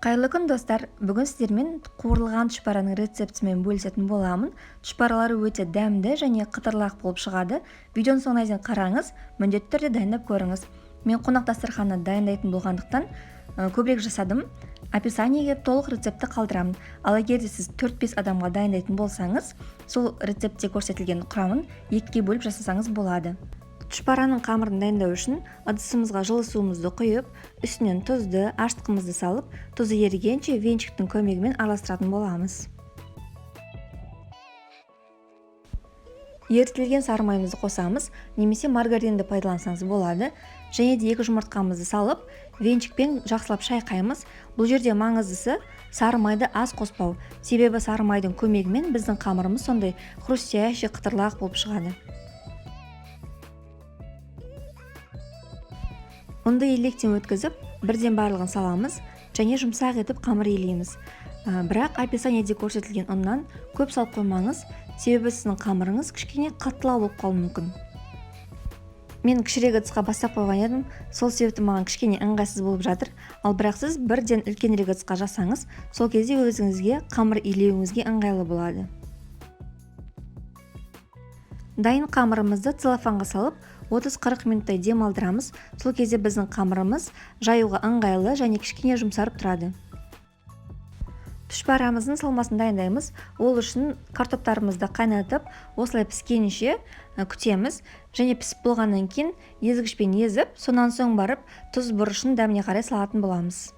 Қайырлы күн достар, бүгін сіздермен қуырылған тұшпараның рецептімен бөлісетін боламын. Тұшпаралары өте дәмді және қытырлақ болып шығады. Видеоның соңына дейін қараңыз, міндетті түрде дайындап көріңіз. Мен қонақ дастарханына дайындайтын болғандықтан көбірек жасадым. Описаниеге толық рецепті қалдырамын. Ал егер де сіз 4-5 адамға дайындайтын болсаңыз, сол рецептте көрсетілген құрамын 2-ге бөліп жасасаңыз болады. Тұшпараның қамырын дайындау үшін ыдысымызға жылы суымызды құйып, үстінен тұзды, аштығымызды салып, тұзы ерігенше венчиктің көмегімен араластыратын боламыз. Ерітілген сары майымызды қосамыз, немесе маргаринді пайдалансаңыз болады. Және де 2 жұмыртқамызды салып, венчикпен жақсылап шайқаймыз. Бұл жерде маңыздысы сары майды аз қоспау. Себебі сары майдың көмегімен біздің қамырымыз сондай хрустящий, қытырлақ болып шығады. Ұнды електен өткізіп, бірден барлығын саламыз және жұмсақ етіп қамыр илейміз. Бірақ описаниеде көрсетілген ұннан көп салып қоймаңыз, себебі сіздің қамырыңыз кішкене қаттылау болып қалуы мүмкін. Мен кішірек ыдысқа бастап қойған едім, сол себепті маған кішкене ыңғайсыз болып жатыр. Ал бірақ сіз бірден үлкенірек ыдысқа жасаңыз, сол кезде өзіңізге қамыр илеуіңізге ыңғайлы болады. Дайын қамырымызды целлофанға салып, 30-40 минуттай демалдырамыз. Сол кезде біздің қамырымыз жаюға ыңғайлы және кішкене жұмсарып тұрады. Тұшпарамыздың салмасын дайындаймыз. Ол үшін картоптарымызды қайнатып, осылай піскенше күтеміз. Және пісіп болғаннан кейін езгішпен езіп, сонан соң барып тұз бұрышын дәміне қарай салатын боламыз.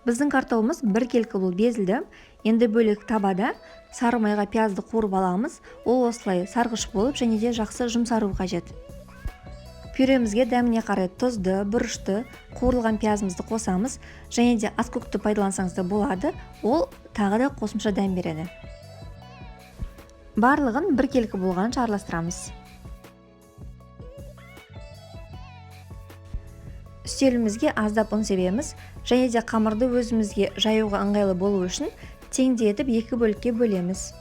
Біздің картопымыз бір келкі болып безілді. Енді бөлек табада сары майға пиязды қуырып аламыз. Ол осылай сарғыш болып және де жақсы жұмсару қажет. Пюремізге дәміне қарай тұзды, бұрышты, қуырылған пиязымызды қосамыз. Және де аскөкті пайдалансаңыз да болады. Ол тағы да қосымша дәм береді. Барлығын бір келкі болғанша араластырамыз. Үстелімізге аздап ұн себеміз, және де қамырды өзімізге жаюға ыңғайлы болу үшін теңдей етіп 2 бөлікке бөлеміз.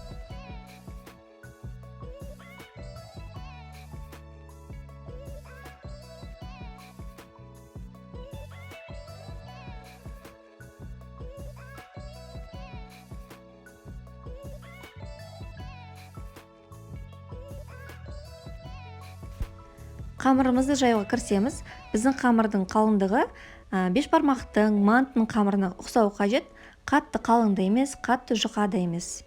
Қамырымызды жаюға кірісеміз. Біздің қамырдың қалыңдығы 5 бармақтың мантының қамырына ұқсауы қажет. Қатты қалың да емес, қатты жұқа да емес.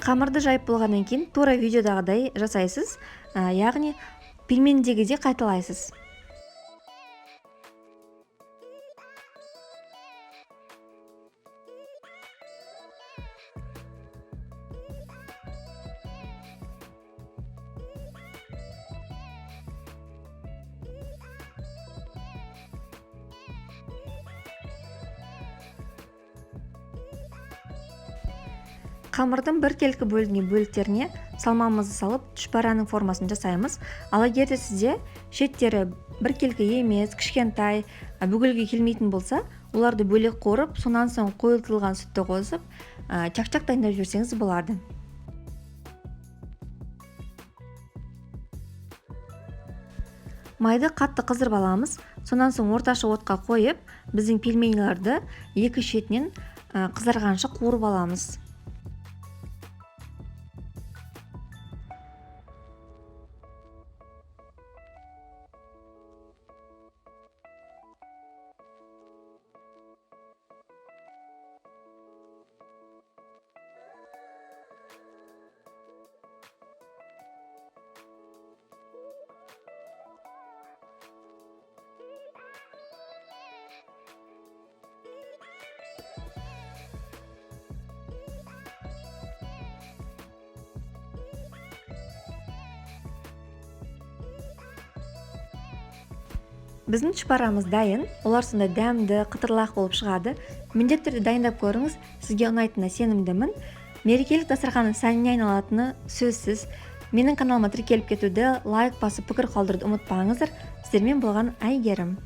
Қамырды жайып болғаннан кейін тура видеодағыдай жасайсыз, яғни пельмендегідей қайталайсыз. Қамырдың бір келкі бөлінген бөліктеріне салмамызды салып, тұшпараның формасын жасаймыз. Ал егер де сізде шеттері бір келкі емес, кішкентай, бүгілге келмейтін болса, оларды бөлек қуырып, сонан соң қойылтылған сүтті қосып, чак-чак дайындап жіберсеңіз болады. Майды қатты қыздырып аламыз, сонан соң орташа отқа қойып, біздің пельменьларды екі шетінен қызарғанша қуырып аламыз. Біздің тұшпарамыз дайын, олар сонда дәмді, қытырлақ болып шығады. Міндетті түрде дайындап көріңіз, сізге ұнайтынына сенімдімін. Мерекелік дастарханның сәніне айналатыны сөзсіз. Менің каналыма тіркеліп кетуді, лайк басып пікір қалдыруды ұмытпаңыздар. Сіздермен болған Әйгерім.